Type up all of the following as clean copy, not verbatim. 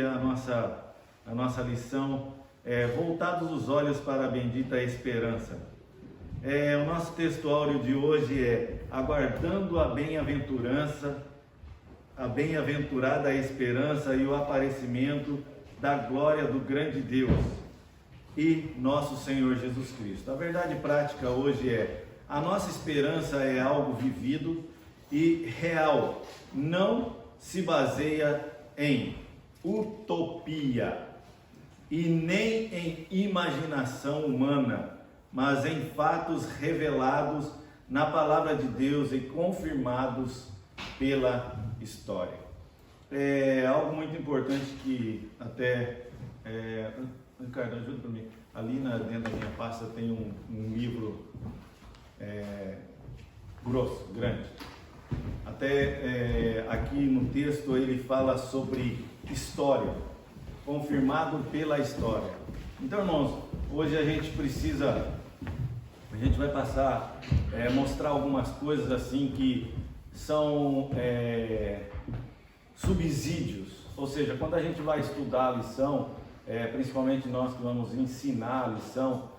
hoje a nossa lição é voltados os olhos para a bendita esperança. O nosso textuário de hoje é aguardando a bem-aventurança, a bem-aventurada esperança e o aparecimento da glória do grande Deus e nosso Senhor Jesus Cristo. A verdade prática hoje é: a nossa esperança é algo vivido e real, não se baseia em utopia e nem em imaginação humana, mas em fatos revelados na palavra de Deus e confirmados pela história. É algo muito importante que até Ricardo, ajuda para mim. Ali dentro da minha pasta tem um livro grosso, grande. Até aqui no texto ele fala sobre história, confirmado pela história. Então, irmãos, hoje a gente vai passar mostrar algumas coisas assim que são subsídios, ou seja, quando a gente vai estudar a lição, principalmente nós que vamos ensinar a lição,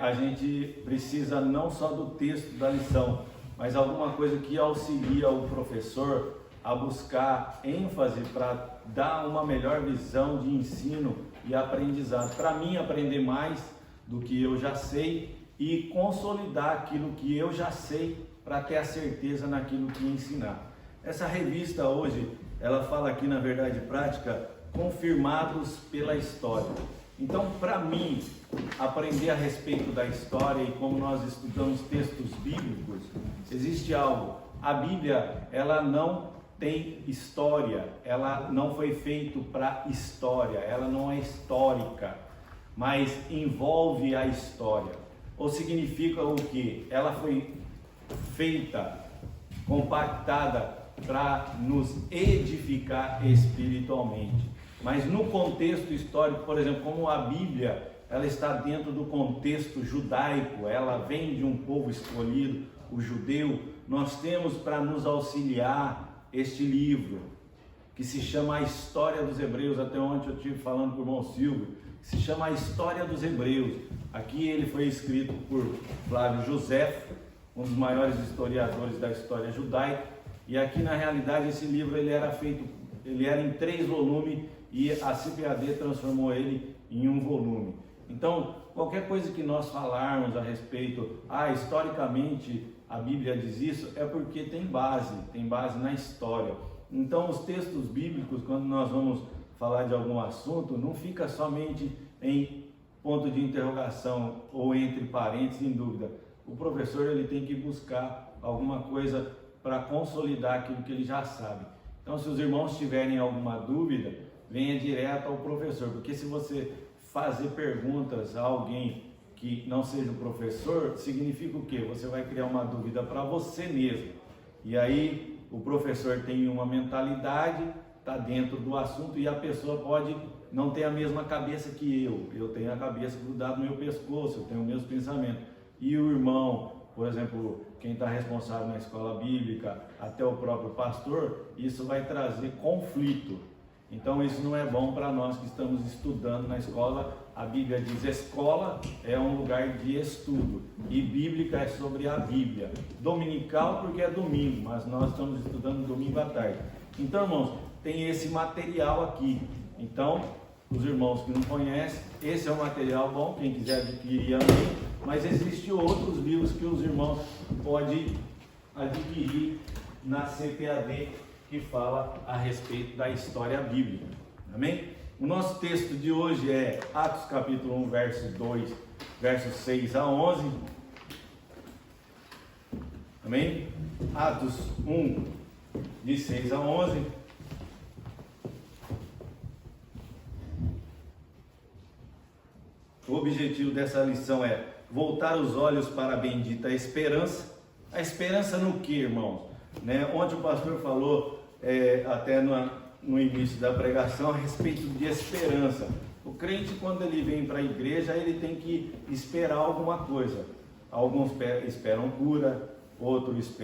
a gente precisa não só do texto da lição, mas alguma coisa que auxilia o professor a buscar ênfase para dar uma melhor visão de ensino e aprendizado. Para mim, aprender mais do que eu já sei e consolidar aquilo que eu já sei para ter a certeza naquilo que ensinar. Essa revista hoje, ela fala aqui na verdade prática, confirmados pela história. Então, para mim, aprender a respeito da história e como nós estudamos textos bíblicos, existe algo. A Bíblia, ela não tem história, ela não foi feita para história, ela não é histórica, mas envolve a história. Ou significa o quê? Ela foi feita, compactada para nos edificar espiritualmente. Mas no contexto histórico, por exemplo, como a Bíblia, ela está dentro do contexto judaico, ela vem de um povo escolhido, o judeu, nós temos para nos auxiliar este livro, que se chama A História dos Hebreus. Até ontem eu estive falando com o irmão Silvio, que se chama A História dos Hebreus. Aqui ele foi escrito por Flávio Josefo, um dos maiores historiadores da história judaica, e aqui na realidade esse livro ele era em 3 volumes, e a CPAD transformou ele em 1 volume. Então, qualquer coisa que nós falarmos a respeito, historicamente a Bíblia diz isso, é porque tem base na história. Então, os textos bíblicos, quando nós vamos falar de algum assunto, não fica somente em ponto de interrogação ou entre parênteses em dúvida. O professor ele tem que buscar alguma coisa para consolidar aquilo que ele já sabe. Então, se os irmãos tiverem alguma dúvida, venha direto ao professor, porque se você fazer perguntas a alguém que não seja o professor, significa o quê? Você vai criar uma dúvida para você mesmo. E aí o professor tem uma mentalidade, está dentro do assunto, e a pessoa pode não ter a mesma cabeça que eu tenho a cabeça grudada no meu pescoço, eu tenho o mesmo pensamento. E o irmão, por exemplo, quem está responsável na escola bíblica, até o próprio pastor, isso vai trazer conflito. Então isso não é bom para nós que estamos estudando na escola. A Bíblia diz: escola é um lugar de estudo, e bíblica é sobre a Bíblia. Dominical porque é domingo, mas nós estamos estudando domingo à tarde. Então, irmãos, tem esse material aqui. Então, os irmãos que não conhecem, esse é um material bom, quem quiser adquirir, amém. Mas existem outros livros que os irmãos podem adquirir na CPAD, que fala a respeito da história bíblica, amém? O nosso texto de hoje é Atos capítulo 1, versos 6 a 11, amém? Atos 1, de 6 a 11. O objetivo dessa lição é voltar os olhos para a bendita esperança. A esperança no que, irmãos? Ontem o pastor falou até no início da pregação a respeito de esperança. O crente, quando ele vem para a igreja, ele tem que esperar alguma coisa. Alguns esperam cura, outros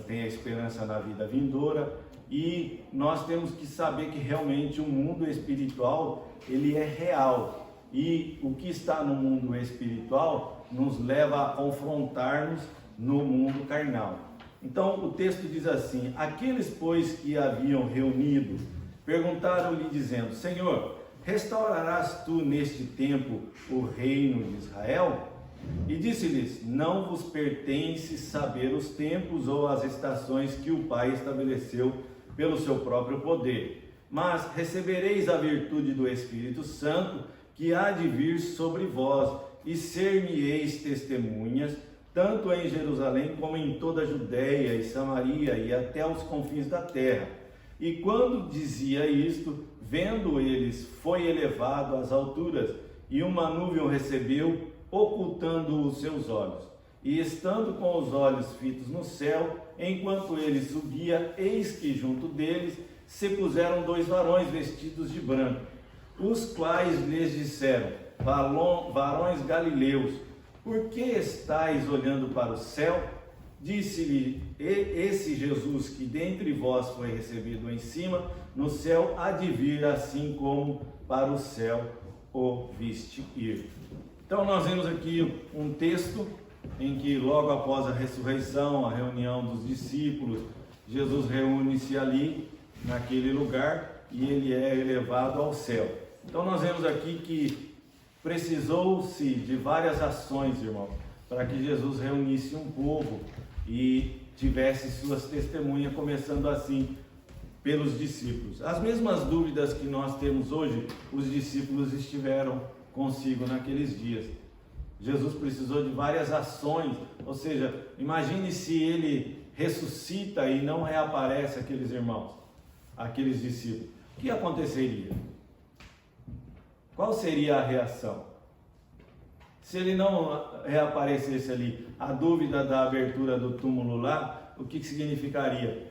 tem a esperança na vida vindoura, e nós temos que saber que realmente o mundo espiritual, ele é real, e o que está no mundo espiritual nos leva a confrontar-nos no mundo carnal. Então o texto diz assim: aqueles, pois, que haviam reunido, perguntaram-lhe dizendo: Senhor, restaurarás tu neste tempo o reino de Israel? E disse-lhes: não vos pertence saber os tempos ou as estações que o Pai estabeleceu pelo seu próprio poder, mas recebereis a virtude do Espírito Santo, que há de vir sobre vós, e ser-me-eis testemunhas, tanto em Jerusalém como em toda a Judéia e Samaria e até os confins da terra. E quando dizia isto, vendo eles, foi elevado às alturas, e uma nuvem o recebeu, ocultando os seus olhos. E estando com os olhos fitos no céu, enquanto ele subia, eis que junto deles se puseram 2 varões vestidos de branco, os quais lhes disseram: varões galileus, por que estáis olhando para o céu? Disse-lhe: esse Jesus que dentre vós foi recebido em cima, no céu há de vir, assim como para o céu o viste ir. Então nós vemos aqui um texto em que logo após a ressurreição, a reunião dos discípulos, Jesus reúne-se ali, naquele lugar, e ele é elevado ao céu. Então nós vemos aqui que precisou-se de várias ações, irmão, para que Jesus reunisse um povo e tivesse suas testemunhas, começando assim pelos discípulos. As mesmas dúvidas que nós temos hoje, os discípulos estiveram consigo naqueles dias. Jesus precisou de várias ações, ou seja, imagine se ele ressuscita e não reaparece aqueles irmãos, aqueles discípulos. O que aconteceria? Qual seria a reação? Se ele não reaparecesse ali, a dúvida da abertura do túmulo lá, o que significaria?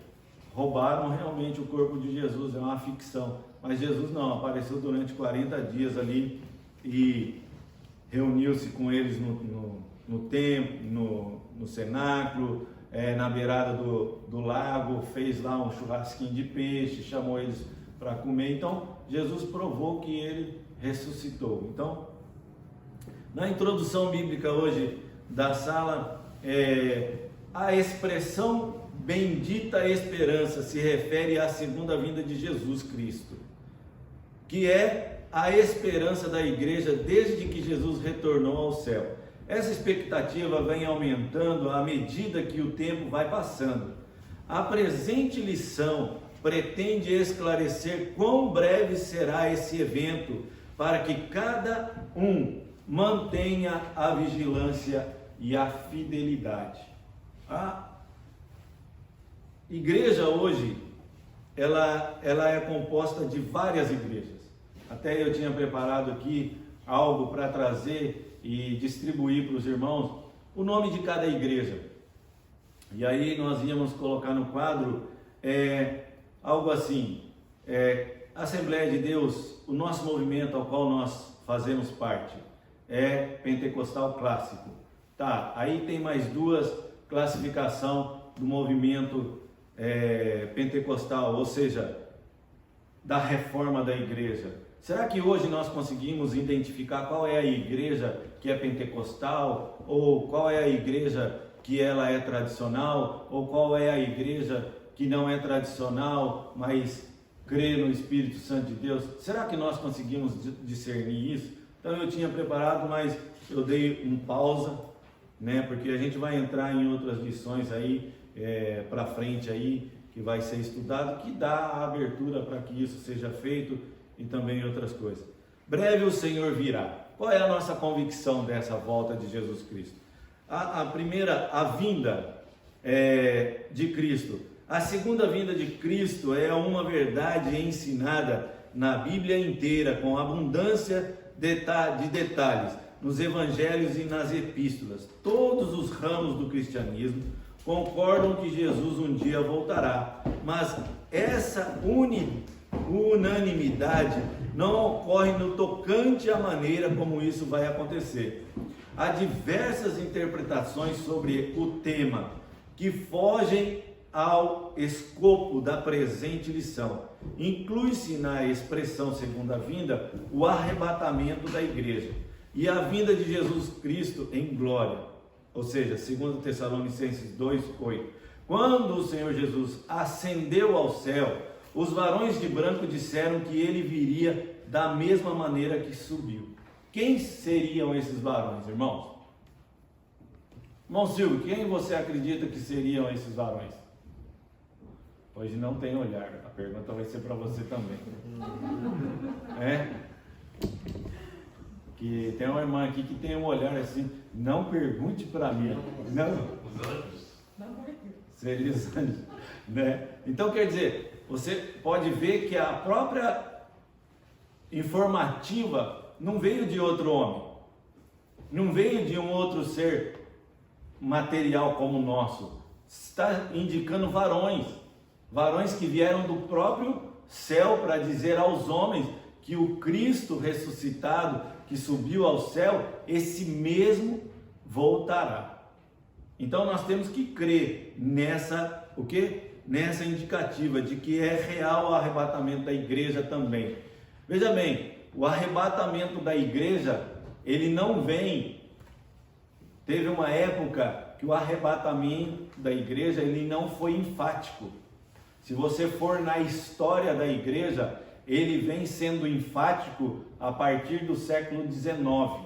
Roubaram realmente o corpo de Jesus, é uma ficção. Mas Jesus não, apareceu durante 40 dias ali e reuniu-se com eles no templo, no cenáculo, na beirada do lago, fez lá um churrasquinho de peixe, chamou eles para comer. Então Jesus provou que ele ressuscitou. Então, na introdução bíblica hoje da sala, a expressão bendita esperança se refere à segunda vinda de Jesus Cristo, que é a esperança da igreja desde que Jesus retornou ao céu. Essa expectativa vem aumentando à medida que o tempo vai passando. A presente lição pretende esclarecer quão breve será esse evento, para que cada um mantenha a vigilância e a fidelidade. A igreja hoje, ela é composta de várias igrejas. Até eu tinha preparado aqui algo para trazer e distribuir para os irmãos o nome de cada igreja. E aí nós íamos colocar no quadro algo assim: Assembleia de Deus, o nosso movimento ao qual nós fazemos parte é Pentecostal Clássico. Tá, aí tem mais 2 classificações do movimento pentecostal, ou seja, da reforma da igreja. Será que hoje nós conseguimos identificar qual é a igreja que é pentecostal, ou qual é a igreja que ela é tradicional, ou qual é a igreja que não é tradicional, mas crê no Espírito Santo de Deus? Será que nós conseguimos discernir isso? Então eu tinha preparado, mas eu dei um pausa, né? Porque a gente vai entrar em outras lições aí para frente aí, que vai ser estudado, que dá a abertura para que isso seja feito, e também outras coisas. Breve o Senhor virá. Qual é a nossa convicção dessa volta de Jesus Cristo? A primeira, a vinda de Cristo. A segunda vinda de Cristo é uma verdade ensinada na Bíblia inteira, com abundância de detalhes, nos evangelhos e nas epístolas. Todos os ramos do cristianismo concordam que Jesus um dia voltará, mas essa unanimidade não ocorre no tocante à maneira como isso vai acontecer. Há diversas interpretações sobre o tema que fogem ao escopo da presente lição. Inclui-se na expressão segunda vinda o arrebatamento da igreja e a vinda de Jesus Cristo em glória, ou seja, 2 Tessalonicenses 2:8. Quando o Senhor Jesus ascendeu ao céu, os varões de branco disseram que ele viria da mesma maneira que subiu. Quem seriam esses varões, irmãos? Irmão Silvio, quem você acredita que seriam esses varões? Hoje não tem olhar, a pergunta vai ser para você também. Que tem uma irmã aqui que tem um olhar assim, não pergunte para mim. Não. Os anjos. Seria os anjos, né? Então quer dizer, você pode ver que a própria informativa não veio de outro homem, não veio de um outro ser material como o nosso, está indicando varões que vieram do próprio céu para dizer aos homens que o Cristo ressuscitado, que subiu ao céu, esse mesmo voltará. Então nós temos que crer nessa, nessa indicativa de que é real o arrebatamento da igreja também. Veja bem, o arrebatamento da igreja, ele não vem. Teve uma época que o arrebatamento da igreja, ele não foi enfático. Se você for na história da igreja, ele vem sendo enfático a partir do século XIX.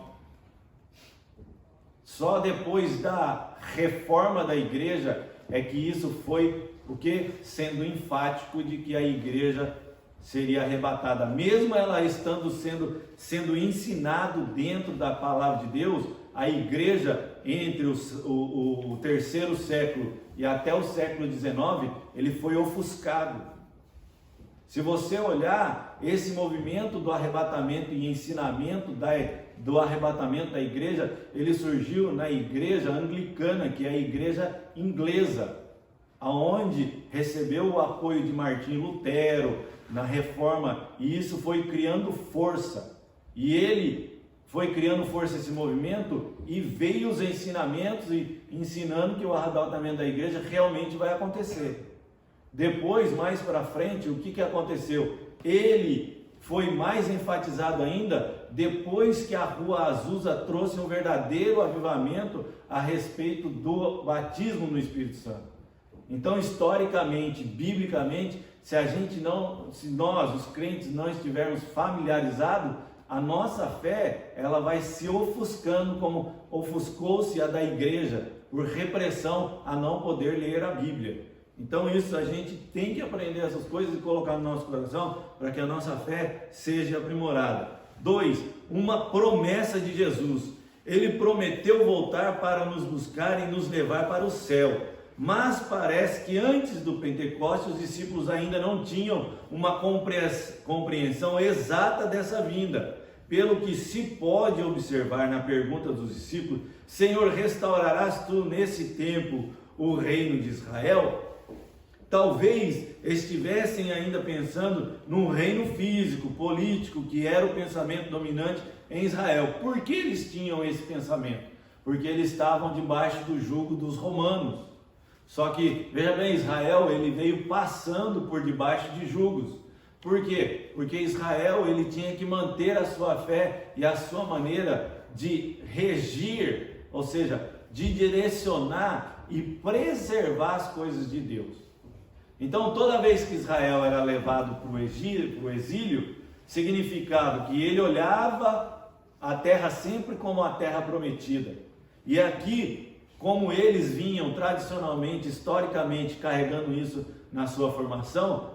Só depois da reforma da igreja é que isso foi sendo enfático de que a igreja seria arrebatada, mesmo ela estando sendo ensinado dentro da palavra de Deus. A igreja entre o terceiro século e até o século XIX, ele foi ofuscado. Se você olhar esse movimento do arrebatamento e ensinamento do arrebatamento da igreja, ele surgiu na igreja anglicana, que é a igreja inglesa, aonde recebeu o apoio de Martinho Lutero na reforma, e isso foi criando força. E ele foi criando força esse movimento, e veio os ensinamentos e ensinando que o arrebatamento da igreja realmente vai acontecer. Depois, mais para frente, o que aconteceu? Ele foi mais enfatizado ainda depois que a Rua Azusa trouxe um verdadeiro avivamento a respeito do batismo no Espírito Santo. Então, historicamente, biblicamente, se nós, os crentes, não estivermos familiarizados, a nossa fé, ela vai se ofuscando, como ofuscou-se a da igreja, por repressão a não poder ler a Bíblia. Então isso a gente tem que aprender essas coisas e colocar no nosso coração, para que a nossa fé seja aprimorada. 2. Uma promessa de Jesus. Ele prometeu voltar para nos buscar e nos levar para o céu. Mas parece que antes do Pentecostes os discípulos ainda não tinham uma compreensão exata dessa vinda. Pelo que se pode observar na pergunta dos discípulos: Senhor, restaurarás tu nesse tempo o reino de Israel? Talvez estivessem ainda pensando num reino físico, político, que era o pensamento dominante em Israel. Por que eles tinham esse pensamento? Porque eles estavam debaixo do jugo dos romanos. Só que, veja bem, Israel, ele veio passando por debaixo de jugos. Por quê? Porque Israel, ele tinha que manter a sua fé e a sua maneira de regir, ou seja, de direcionar e preservar as coisas de Deus. Então, toda vez que Israel era levado para o exílio, significava que ele olhava a terra sempre como a terra prometida. E aqui, como eles vinham tradicionalmente, historicamente, carregando isso na sua formação,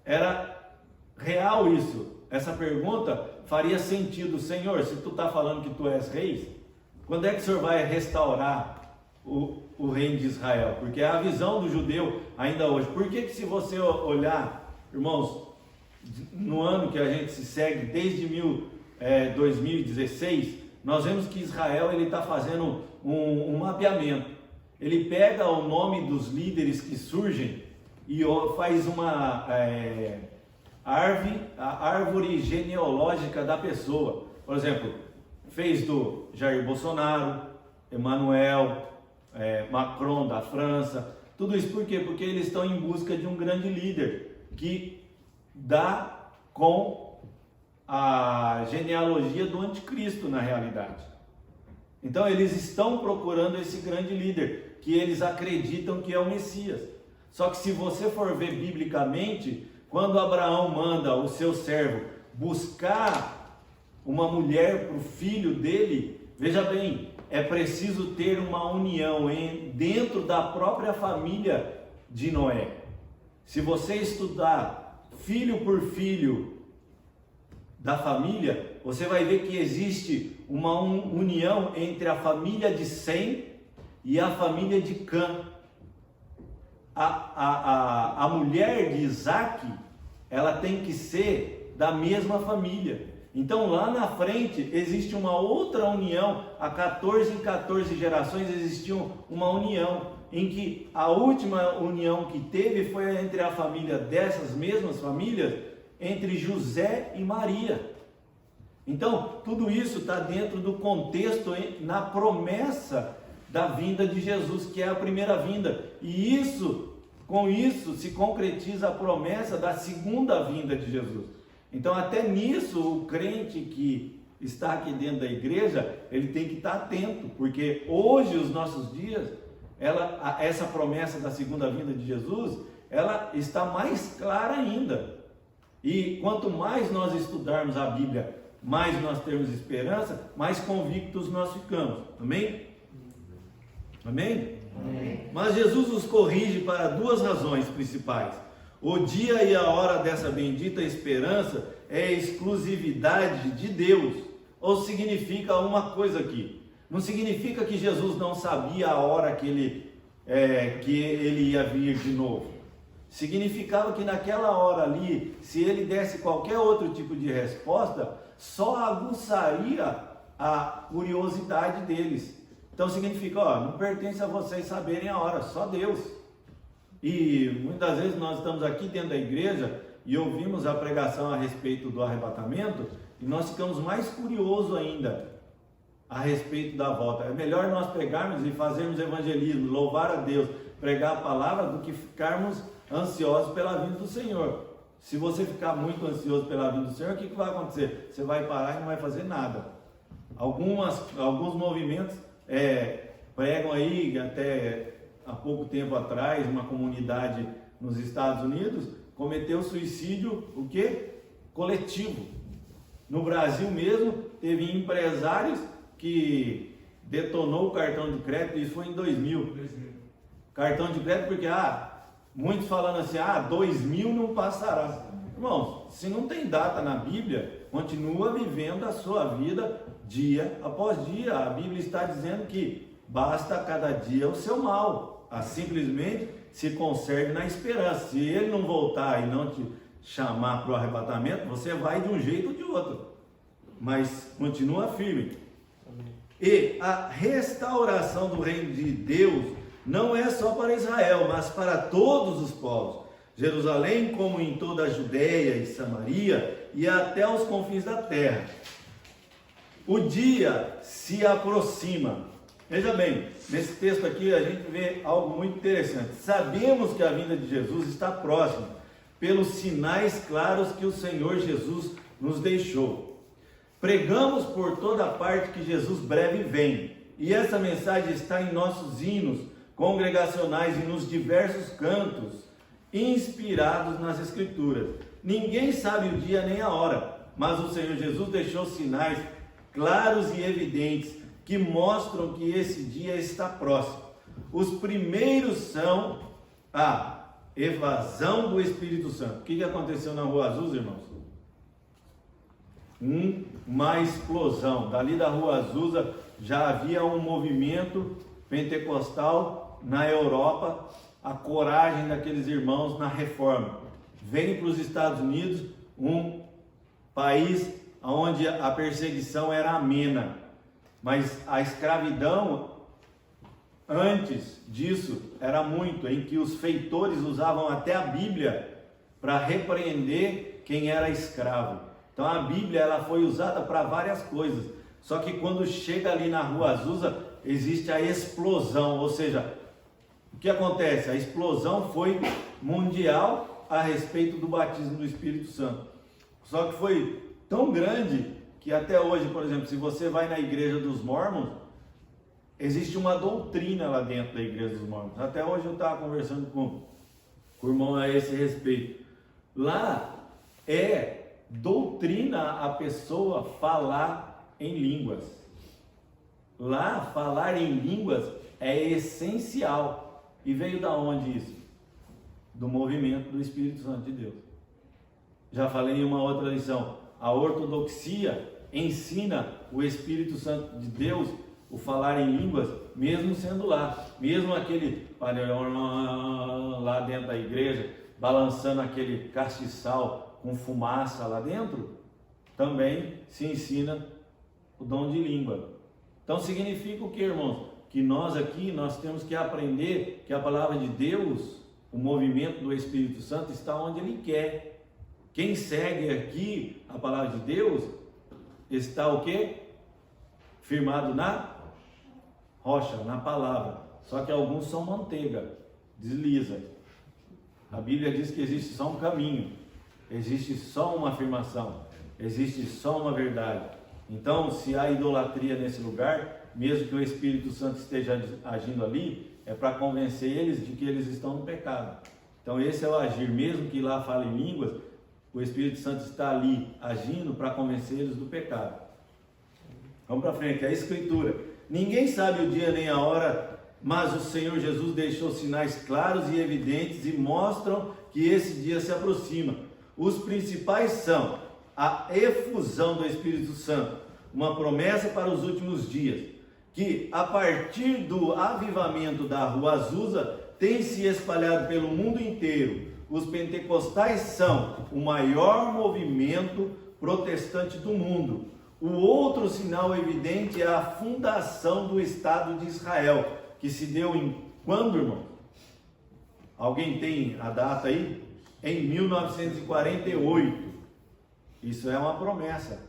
era real isso. Essa pergunta faria sentido. Senhor, se tu está falando que tu és rei, quando é que o Senhor vai restaurar o reino de Israel? Porque é a visão do judeu ainda hoje. Por que se você olhar, irmãos, no ano que a gente se segue, desde 2016, nós vemos que Israel está fazendo um mapeamento. Ele pega o nome dos líderes que surgem e faz uma árvore genealógica da pessoa. Por exemplo, fez do Jair Bolsonaro, Emmanuel, Macron da França, Tudo isso por quê? Porque eles estão em busca de um grande líder que dá com a genealogia do anticristo na realidade. Então eles estão procurando esse grande líder, que eles acreditam que é o Messias. Só que se você for ver biblicamente, quando Abraão manda o seu servo buscar uma mulher para o filho dele, veja bem, é preciso ter uma união dentro da própria família de Noé. Se você estudar filho por filho da família, você vai ver que existe uma união entre a família de Sem e a família de Cã. A mulher de Isaac, ela tem que ser da mesma família. Então lá na frente existe uma outra união, a 14 em 14 gerações existiu uma união, em que a última união que teve foi entre a família dessas mesmas famílias, entre José e Maria. Então tudo isso está dentro do contexto, na promessa da vinda de Jesus, que é a primeira vinda, e com isso se concretiza a promessa da segunda vinda de Jesus. Então até nisso o crente que está aqui dentro da igreja, ele tem que estar atento, porque hoje, os nossos dias, essa promessa da segunda vinda de Jesus, ela está mais clara ainda. E quanto mais nós estudarmos a Bíblia, mais nós termos esperança, mais convictos nós ficamos. Amém? Amém? Amém. Mas Jesus nos corrige para duas razões principais. O dia e a hora dessa bendita esperança é exclusividade de Deus. Ou significa uma coisa aqui. Não significa que Jesus não sabia a hora que ele ia vir de novo. Significava que naquela hora ali, se ele desse qualquer outro tipo de resposta, só aguçaria a curiosidade deles. Então significa, não pertence a vocês saberem a hora, só Deus. E muitas vezes nós estamos aqui dentro da igreja e ouvimos a pregação a respeito do arrebatamento e nós ficamos mais curiosos ainda a respeito da volta. É melhor nós pegarmos e fazermos evangelismo, louvar a Deus, pregar a palavra, do que ficarmos ansiosos pela vinda do Senhor. Se você ficar muito ansioso pela vinda do Senhor, o que vai acontecer? Você vai parar e não vai fazer nada. Alguns movimentos pregam aí, até há pouco tempo atrás, uma comunidade nos Estados Unidos cometeu suicídio, o quê? Coletivo. No Brasil mesmo, teve empresários que detonou o cartão de crédito, isso foi em 2000. Cartão de crédito porque, muitos falando assim, 2000 não passará. Irmãos, se não tem data na Bíblia, continua vivendo a sua vida dia após dia. A Bíblia está dizendo que basta cada dia o seu mal. Simplesmente se conserve na esperança. Se ele não voltar e não te chamar para o arrebatamento, você vai de um jeito ou de outro, mas continua firme. E a restauração do reino de Deus não é só para Israel, mas para todos os povos. Jerusalém, como em toda a Judéia e Samaria e até os confins da terra. O dia se aproxima. Veja bem, nesse texto aqui a gente vê algo muito interessante. Sabemos que a vinda de Jesus está próxima, pelos sinais claros que o Senhor Jesus nos deixou. Pregamos por toda parte que Jesus breve vem, e essa mensagem está em nossos hinos congregacionais e nos diversos cantos, inspirados nas Escrituras. Ninguém sabe o dia nem a hora, mas o Senhor Jesus deixou sinais claros e evidentes que mostram que esse dia está próximo. Os primeiros são a evasão do Espírito Santo. O que aconteceu na Rua Azusa, irmãos? Uma explosão. Dali da Rua Azusa já havia um movimento pentecostal na Europa, a coragem daqueles irmãos na reforma. Vem para os Estados Unidos, um país onde a perseguição era amena. Mas a escravidão, antes disso, era muito, em que os feitores usavam até a Bíblia para repreender quem era escravo. Então a Bíblia ela foi usada para várias coisas. Só que quando chega ali na Rua Azusa, existe a explosão, ou seja, O que acontece? A explosão foi mundial a respeito do batismo do Espírito Santo. Só que foi tão grande que até hoje, por exemplo, se você vai na igreja dos Mormons, existe uma doutrina lá dentro da igreja dos Mormons. Até hoje eu estava conversando com o irmão a esse respeito. Lá é doutrina a pessoa falar em línguas. Lá falar em línguas é essencial. E veio da onde isso? Do movimento do Espírito Santo de Deus. Já falei em uma outra lição. A ortodoxia ensina o Espírito Santo de Deus o falar em línguas, mesmo sendo lá. Mesmo aquele lá dentro da igreja, balançando aquele castiçal com fumaça lá dentro, também se ensina o dom de língua. Então significa o que, irmãos? Que nós aqui, nós temos que aprender que a palavra de Deus, o movimento do Espírito Santo está onde Ele quer. Quem segue aqui a palavra de Deus, está o quê? Firmado na rocha, na palavra. Só que alguns são manteiga, desliza. A Bíblia diz que existe só um caminho, existe só uma afirmação, existe só uma verdade. Então, se há idolatria nesse lugar, mesmo que o Espírito Santo esteja agindo ali, é para convencer eles de que eles estão no pecado. Então esse é o agir, mesmo que lá falem línguas, o Espírito Santo está ali agindo para convencer eles do pecado. Vamos para frente, a Escritura. Ninguém sabe o dia nem a hora, mas o Senhor Jesus deixou sinais claros e evidentes e mostram que esse dia se aproxima. Os principais são a efusão do Espírito Santo, uma promessa para os últimos dias, que a partir do avivamento da Rua Azusa tem se espalhado pelo mundo inteiro. Os pentecostais são o maior movimento protestante do mundo. O outro sinal evidente é a fundação do Estado de Israel, que se deu em quando, irmão? Alguém tem a data aí? Em 1948. Isso é uma promessa,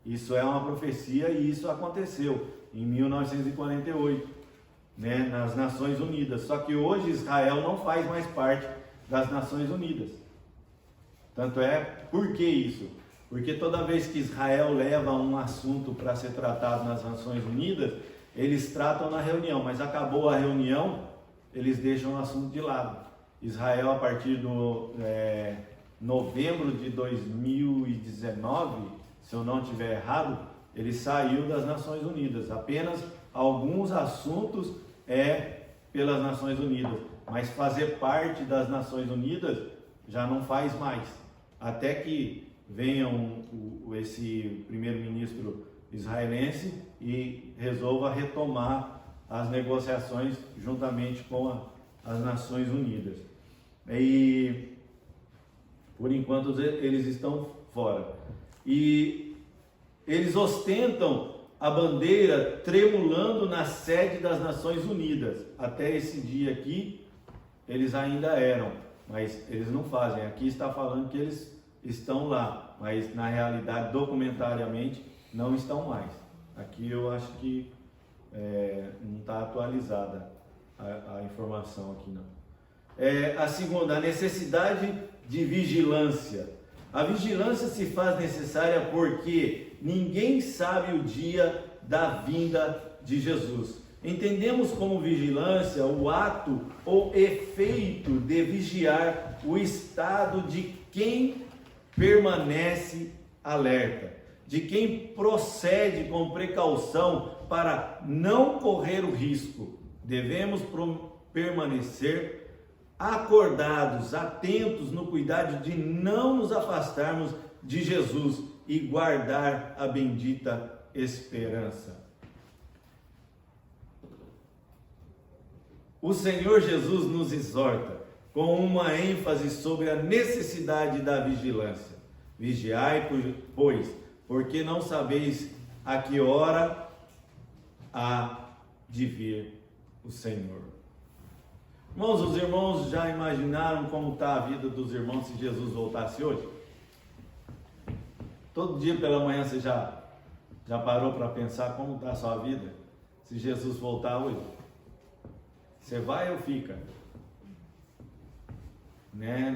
isso é uma profecia e isso aconteceu em 1948, né, nas Nações Unidas. Só que hoje Israel não faz mais parte das Nações Unidas. Tanto é, por que isso? Porque toda vez que Israel leva um assunto para ser tratado nas Nações Unidas, eles tratam na reunião, mas acabou a reunião, eles deixam o assunto de lado. Israel, a partir do novembro de 2019, se eu não estiver errado, ele saiu das Nações Unidas. Apenas alguns assuntos pelas Nações Unidas, mas fazer parte das Nações Unidas já não faz mais. Até que venha esse primeiro-ministro israelense e resolva retomar as negociações juntamente com as Nações Unidas. E por enquanto eles estão fora. E eles ostentam a bandeira tremulando na sede das Nações Unidas. Até esse dia aqui, eles ainda eram, mas eles não fazem. Aqui está falando que eles estão lá, mas na realidade, documentariamente, não estão mais. Aqui eu acho que não está atualizada a informação aqui não. A segunda, a necessidade de vigilância. A vigilância se faz necessária porque ninguém sabe o dia da vinda de Jesus. Entendemos como vigilância o ato ou efeito de vigiar o estado de quem permanece alerta, de quem procede com precaução para não correr o risco. Devemos permanecer acordados, atentos no cuidado de não nos afastarmos de Jesus e guardar a bendita esperança. O Senhor Jesus nos exorta com uma ênfase sobre a necessidade da vigilância. Vigiai, pois, porque não sabeis a que hora há de vir o Senhor. Irmãos, os irmãos já imaginaram como está a vida dos irmãos se Jesus voltasse hoje? Todo dia pela manhã você já parou para pensar como está a sua vida se Jesus voltar hoje? Você vai ou fica? Né?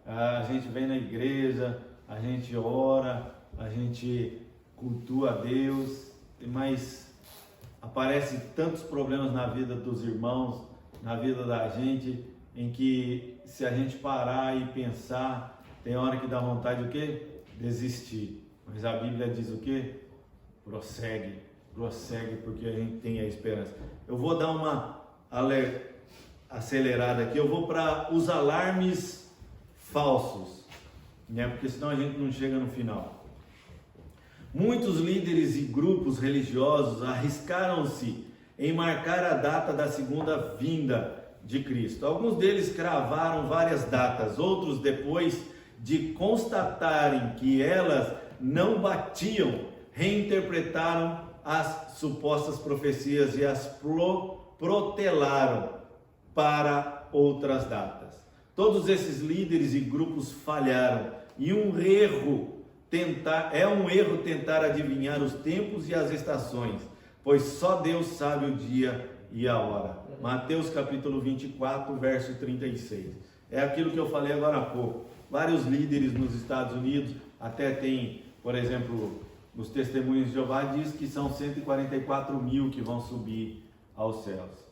A gente vem na igreja, a gente ora, a gente cultua a Deus, mas aparecem tantos problemas na vida dos irmãos, na vida da gente, em que se a gente parar e pensar, tem hora que dá vontade de o quê? Desistir. Mas a Bíblia diz o quê? Prossegue, porque a gente tem a esperança. Eu vou dar uma acelerada aqui, eu vou para os alarmes falsos, né? Porque senão a gente não chega no final. Muitos líderes e grupos religiosos arriscaram-se em marcar a data da segunda vinda de Cristo. Alguns deles cravaram várias datas, outros, depois de constatarem que elas não batiam, reinterpretaram as supostas profecias e as protelaram para outras datas. Todos esses líderes e grupos falharam, e é um erro tentar adivinhar os tempos e as estações, pois só Deus sabe o dia e a hora. Mateus capítulo 24, verso 36. É aquilo que eu falei agora há pouco. Vários líderes nos Estados Unidos, até tem, por exemplo, os Testemunhos de Jeová diz que são 144 mil que vão subir aos céus.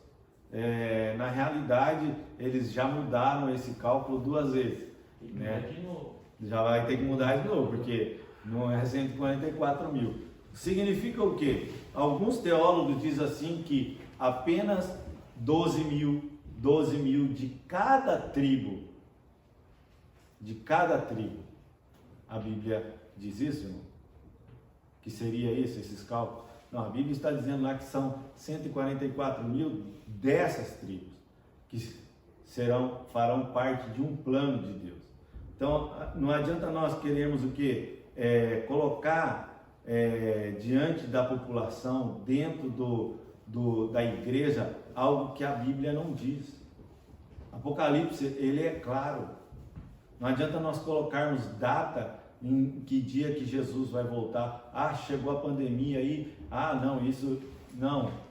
Na realidade, eles já mudaram esse cálculo 2 vezes, né? Já vai ter que mudar de novo, porque não é 144 mil. Significa o quê? Alguns teólogos dizem assim que apenas 12 mil de cada tribo, a Bíblia diz isso, irmão? Que seria isso, esses cálculos? Não, a Bíblia está dizendo lá que são 144 mil dessas tribos que farão parte de um plano de Deus. Então, não adianta nós queremos o quê? Colocar diante da população, dentro da igreja, algo que a Bíblia não diz. Apocalipse, ele é claro. Não adianta nós colocarmos data em que dia que Jesus vai voltar. Chegou a pandemia aí.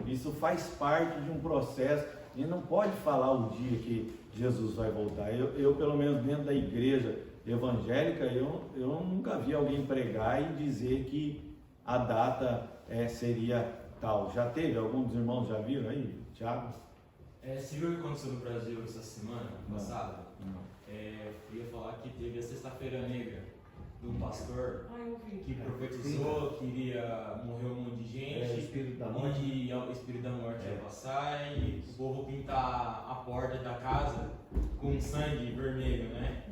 Isso faz parte de um processo. E não pode falar o dia que Jesus vai voltar. Eu pelo menos dentro da igreja evangélica, eu nunca vi alguém pregar e dizer que a data seria tal. Já teve? Alguns dos irmãos já viram aí? Tiago? Você viu o que aconteceu no Brasil essa semana passada? Não. Eu ia falar que teve a Sexta-feira Negra do pastor que profetizou que iria morrer um monte de gente, o espírito da morte. E o espírito da morte ia passar e o povo pintar a porta da casa com sangue vermelho, né?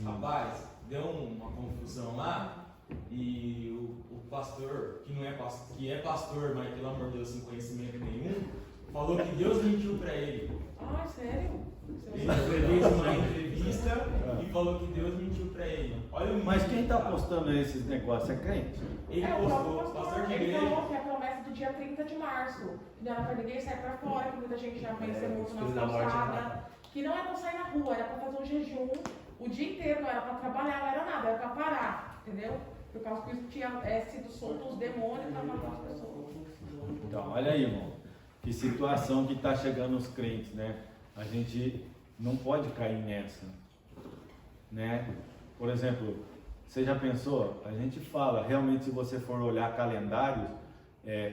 Rapaz, deu uma confusão lá e o pastor, que é pastor, mas pelo amor de Deus sem conhecimento nenhum, falou que Deus mentiu para ele. Sério? Ele fez uma entrevista e falou que Deus mentiu para ele. Mas quem está postando esses negócios é crente? Ele postou, pastor de igreja. Ele falou que a promessa do dia 30 de março, que não era para ninguém sair para fora, que muita gente já venceu muito na calçada, que não era para sair na rua, era para fazer um jejum o dia inteiro, não era para trabalhar, não era nada, era para parar, entendeu? Por causa que tinha sido solto os demônios para matar as pessoas. Então, olha aí, irmão, que situação que está chegando os crentes, né? A gente não pode cair nessa, né? Por exemplo, você já pensou? A gente fala, realmente, se você for olhar calendários,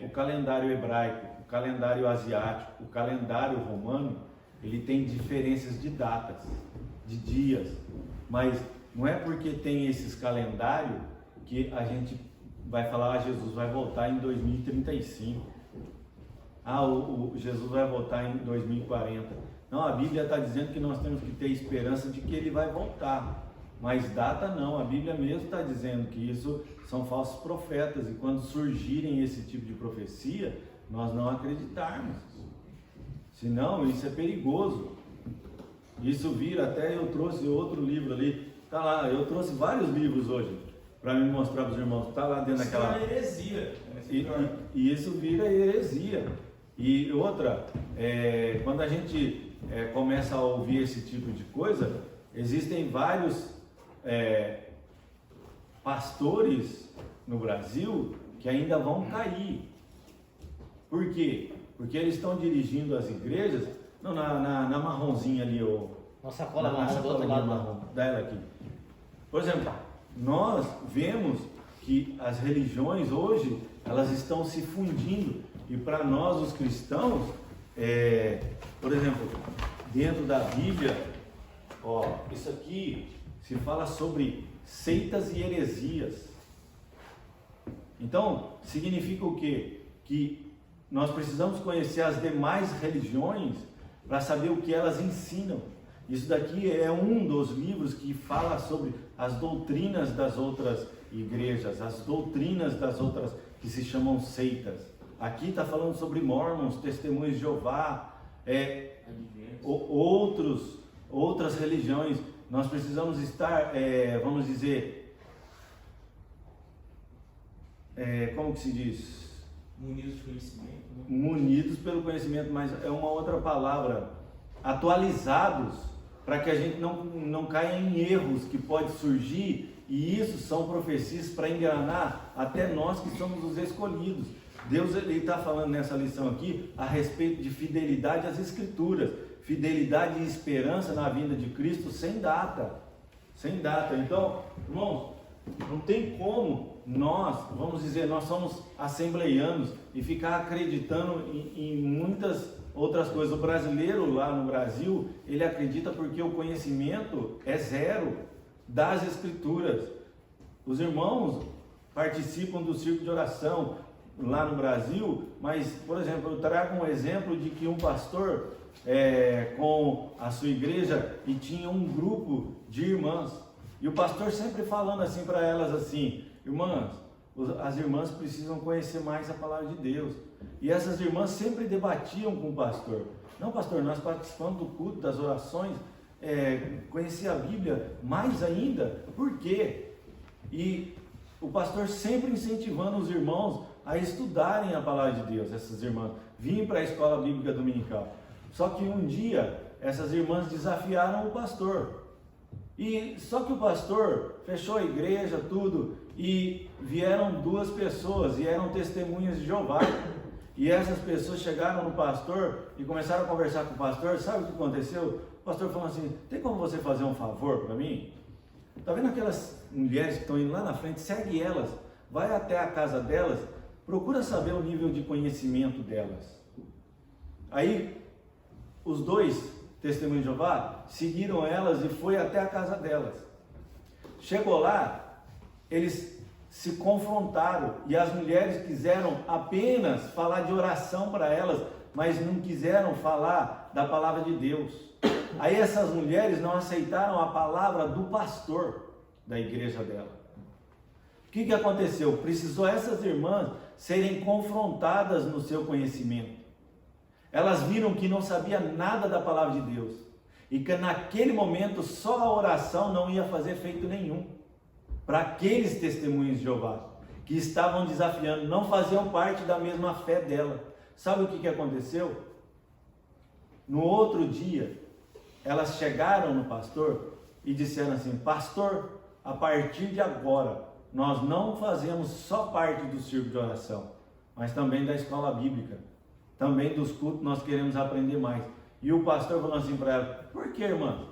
o calendário hebraico, o calendário asiático, o calendário romano, ele tem diferenças de datas, de dias, mas não é porque tem esses calendários que a gente vai falar, Jesus vai voltar em 2035, Jesus vai voltar em 2040. Não, a Bíblia está dizendo que nós temos que ter esperança de que ele vai voltar, mas data não, a Bíblia mesmo está dizendo que isso são falsos profetas, e quando surgirem esse tipo de profecia, nós não acreditarmos, senão isso é perigoso. Isso vira, até eu trouxe outro livro ali, tá lá, eu trouxe vários livros hoje para me mostrar para os irmãos, está lá dentro daquela... Isso é heresia. E isso vira heresia. E outra, quando a gente começa a ouvir esse tipo de coisa, existem vários pastores no Brasil que ainda vão cair. Por quê? Porque eles estão dirigindo as igrejas Não, na marronzinha ali, Uma sacola na marrom do outro sacolinha lado. marrom, dela aqui. Por exemplo, nós vemos que as religiões hoje, elas estão se fundindo, e para nós os cristãos, por exemplo, dentro da Bíblia, isso aqui se fala sobre seitas e heresias. Então, significa o quê? Que nós precisamos conhecer as demais religiões para saber o que elas ensinam. Isso daqui é um dos livros que fala sobre as doutrinas das outras igrejas, as doutrinas das outras que se chamam seitas. Aqui está falando sobre Mormons, Testemunhos de Jeová, outras religiões. Nós precisamos estar, vamos dizer, como que se diz? Munidos de conhecimento, né? Munidos pelo conhecimento, mas é uma outra palavra, atualizados, para que a gente não caia em erros que pode surgir, e isso são profecias para enganar até nós que somos os escolhidos. Deus está falando nessa lição aqui a respeito de fidelidade às Escrituras, fidelidade e esperança na vinda de Cristo sem data. Então, irmãos, não tem como nós, vamos dizer, nós somos assembleianos e ficar acreditando em muitas outras coisas. O brasileiro lá no Brasil, ele acredita porque o conhecimento é zero das Escrituras. Os irmãos participam do círculo de oração lá no Brasil, mas, por exemplo, eu trago um exemplo de que um pastor com a sua igreja e tinha um grupo de irmãs, e o pastor sempre falando assim para elas assim: irmãs, as irmãs precisam conhecer mais a palavra de Deus. E essas irmãs sempre debatiam com o pastor: não, pastor, nós participamos do culto, das orações, conhecer a Bíblia mais ainda. Por quê? E o pastor sempre incentivando os irmãos a estudarem a palavra de Deus. Essas irmãs vinham para a escola bíblica dominical. Só que um dia essas irmãs desafiaram o pastor, e só que o pastor fechou a igreja, tudo, e vieram duas pessoas e eram testemunhas de Jeová, e essas pessoas chegaram no pastor e começaram a conversar com o pastor. Sabe o que aconteceu? O pastor falou assim: tem como você fazer um favor para mim? Tá vendo aquelas mulheres que estão indo lá na frente? Segue elas, vai até a casa delas, procura saber o nível de conhecimento delas. Aí os dois testemunhos de Jeová seguiram elas e foi até a casa delas. Chegou lá, eles se confrontaram, e as mulheres quiseram apenas falar de oração para elas, mas não quiseram falar da palavra de Deus. Aí essas mulheres não aceitaram a palavra do pastor da igreja dela. O que aconteceu? Precisou essas irmãs serem confrontadas no seu conhecimento. Elas viram que não sabia nada da palavra de Deus, e que naquele momento só a oração não ia fazer efeito nenhum para aqueles testemunhos de Jeová que estavam desafiando, não faziam parte da mesma fé dela. Sabe o que aconteceu? No outro dia, elas chegaram no pastor e disseram assim: pastor, a partir de agora, nós não fazemos só parte do círculo de oração, mas também da escola bíblica, também dos cultos, nós queremos aprender mais. E o pastor falou assim para ela: por que, irmã?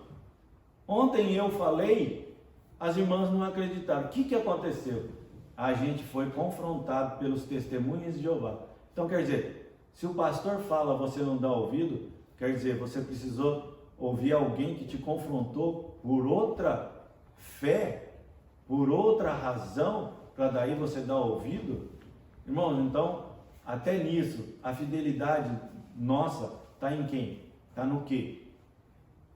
Ontem eu falei, as irmãs não acreditaram. O que aconteceu? A gente foi confrontado pelos testemunhos de Jeová. Então, quer dizer, se o pastor fala, você não dá ouvido, quer dizer, você precisou ouvir alguém que te confrontou por outra fé, por outra razão, para daí você dar ouvido? Irmãos, então, até nisso, a fidelidade nossa está em quem? Está no quê?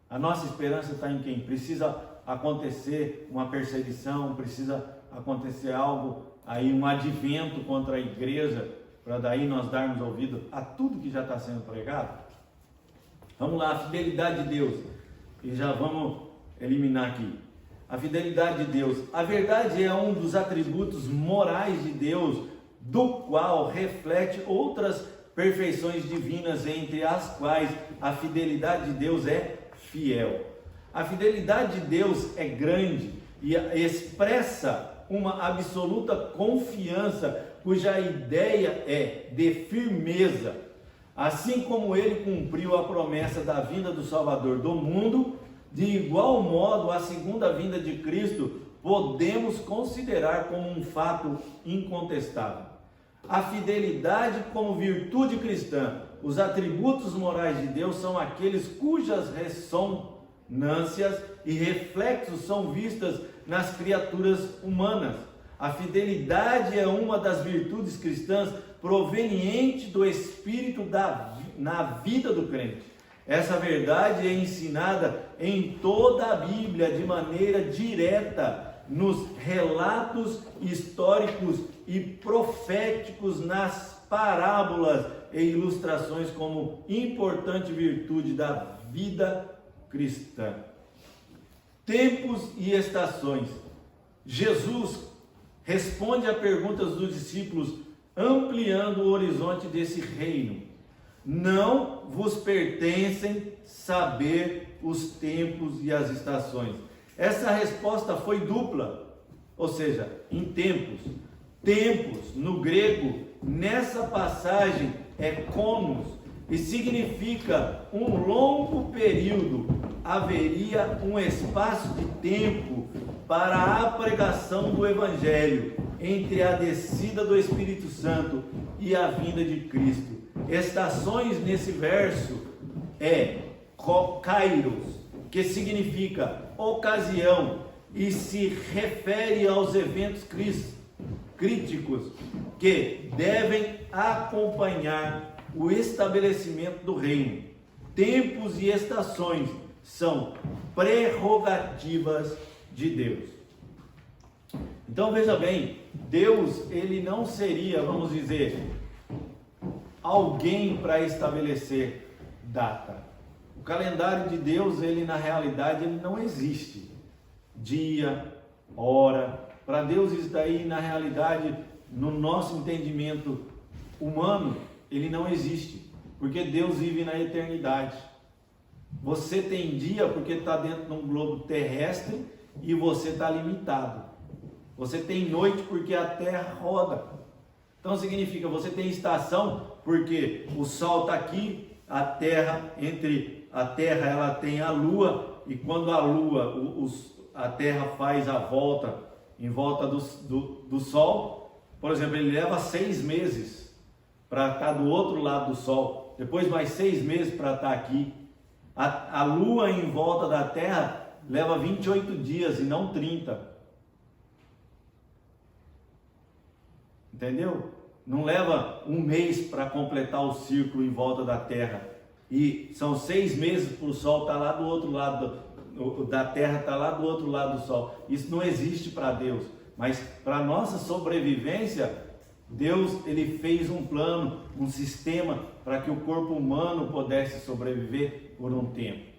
A nossa esperança está em quem? Precisa acontecer uma perseguição, precisa acontecer algo aí, um advento contra a igreja, para daí nós darmos ouvido a tudo que já está sendo pregado? Vamos lá, a fidelidade de Deus, e já vamos eliminar aqui. A fidelidade de Deus, a verdade é um dos atributos morais de Deus, do qual reflete outras perfeições divinas, entre as quais a fidelidade de Deus é fiel. A fidelidade de Deus é grande e expressa uma absoluta confiança, cuja ideia é de firmeza. Assim como ele cumpriu a promessa da vinda do Salvador do mundo, de igual modo a segunda vinda de Cristo podemos considerar como um fato incontestável. A fidelidade como virtude cristã, os atributos morais de Deus são aqueles cujas ressonâncias e reflexos são vistas nas criaturas humanas. A fidelidade é uma das virtudes cristãs proveniente do Espírito na vida do crente. Essa verdade é ensinada em toda a Bíblia de maneira direta, nos relatos históricos e proféticos, nas parábolas e ilustrações como importante virtude da vida cristã. Tempos e estações. Jesus responde a perguntas dos discípulos, ampliando o horizonte desse reino. Não vos pertencem saber os tempos e as estações. Essa resposta foi dupla, ou seja, em tempos. Tempos, no grego, nessa passagem é cronos, e significa um longo período. Haveria um espaço de tempo para a pregação do Evangelho entre a descida do Espírito Santo e a vinda de Cristo. Estações nesse verso é kairos, que significa ocasião e se refere aos eventos críticos que devem acompanhar o estabelecimento do reino. Tempos e estações são prerrogativas de Deus. Então veja bem, Deus, ele não seria, vamos dizer, alguém para estabelecer data. O calendário de Deus, ele na realidade, ele não existe. Dia, hora. Para Deus isso daí, na realidade, no nosso entendimento humano, ele não existe. Porque Deus vive na eternidade. Você tem dia porque está dentro de um globo terrestre e você está limitado. Você tem noite porque a terra roda. Então significa, você tem estação porque o sol está aqui, a terra, entre a terra ela tem a lua, e quando a lua, a terra faz a volta em volta do sol, por exemplo, ele leva 6 meses para estar do outro lado do sol, depois mais 6 meses para estar aqui. A lua em volta da terra leva 28 dias e não 30. Entendeu? Não leva um mês para completar o círculo em volta da terra. E são 6 meses para o sol estar lá do outro lado da terra, está lá do outro lado do sol. Isso não existe para Deus. Mas para a nossa sobrevivência, Deus, ele fez um plano, um sistema para que o corpo humano pudesse sobreviver por um tempo.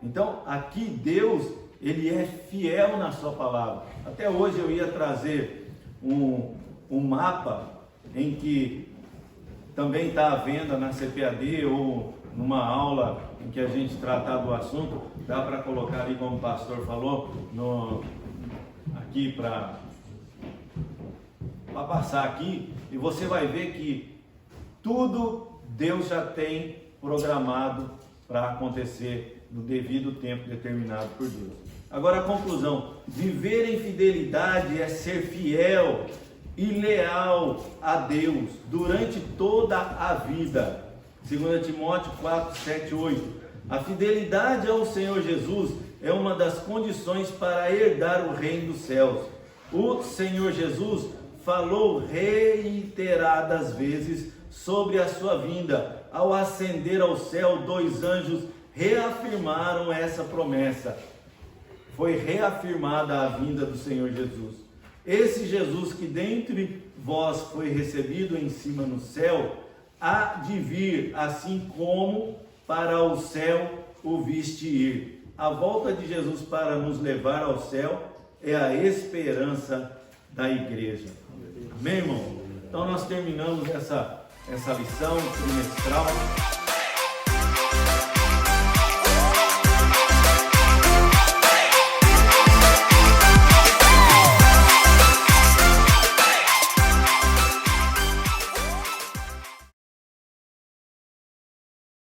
Então, aqui Deus, ele é fiel na sua palavra. Até hoje eu ia trazer um mapa em que também está à venda na CPAD ou numa aula em que a gente tratar do assunto. Dá para colocar ali, como o pastor falou, aqui para passar aqui, e você vai ver que tudo Deus já tem programado para acontecer no devido tempo determinado por Deus. Agora a conclusão: viver em fidelidade é ser fiel e leal a Deus durante toda a vida. 2 Timóteo 4, 7, 8. A fidelidade ao Senhor Jesus é uma das condições para herdar o reino dos céus. O Senhor Jesus falou reiteradas vezes sobre a sua vinda. Ao ascender ao céu, 2 anjos reafirmaram essa promessa. Foi reafirmada a vinda do Senhor Jesus. Esse Jesus que dentre vós foi recebido em cima no céu, há de vir, assim como para o céu o viste ir. A volta de Jesus para nos levar ao céu é a esperança da igreja. Amém, irmão? Então nós terminamos essa lição trimestral.